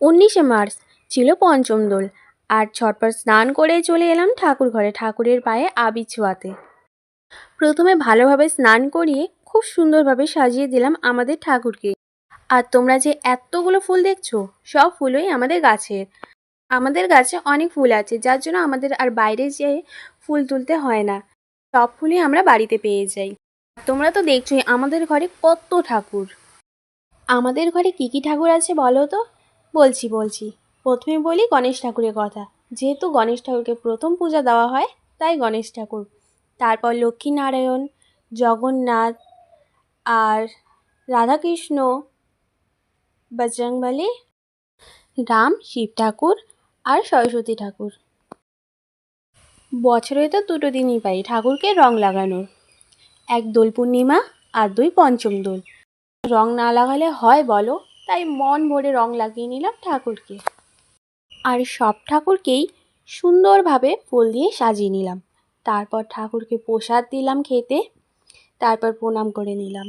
19শে March ছিল পঞ্চম দোল, আর ঝটপট স্নান করে চলে এলাম ঠাকুর ঘরে ঠাকুরের পায়ে আবির ছোঁয়াতে। প্রথমে ভালোভাবে স্নান করিয়ে খুব সুন্দরভাবে সাজিয়ে দিলাম আমাদের ঠাকুরকে। আর তোমরা যে এতগুলো ফুল দেখছো, সব ফুলই আমাদের গাছের। আমাদের গাছে অনেক ফুল আছে, যার জন্য আমাদের আর বাইরে যেয়ে ফুল তুলতে হয় না, সব ফুলই আমরা বাড়িতে পেয়ে যাই। তোমরা তো দেখছোই আমাদের ঘরে কত ঠাকুর। আমাদের ঘরে কী কী ঠাকুর আছে বলো তো? বলছি। প্রথমে বলি গণেশ ঠাকুরের কথা। যেহেতু গণেশ ঠাকুরকে প্রথম পূজা দেওয়া হয়, তাই গণেশ ঠাকুর। তারপর লক্ষ্মীনারায়ণ, জগন্নাথ, আর রাধাকৃষ্ণ, বজরংবলী, রাম, শিব ঠাকুর আর সরস্বতী ঠাকুর। বছরে তো দুটো দিনই পাই ঠাকুরকে রং লাগানোর, এক দোল পূর্ণিমা আর 2 পঞ্চম দোল। রং না লাগালে হয় বলো? তাই মন ভরে রং লাগিয়ে নিলাম ঠাকুরকে। আর সব ঠাকুরকেই সুন্দরভাবে ফুল দিয়ে সাজিয়ে নিলাম। তারপর ঠাকুরকে প্রসাদ দিলাম খেতে, তারপর প্রণাম করে নিলাম।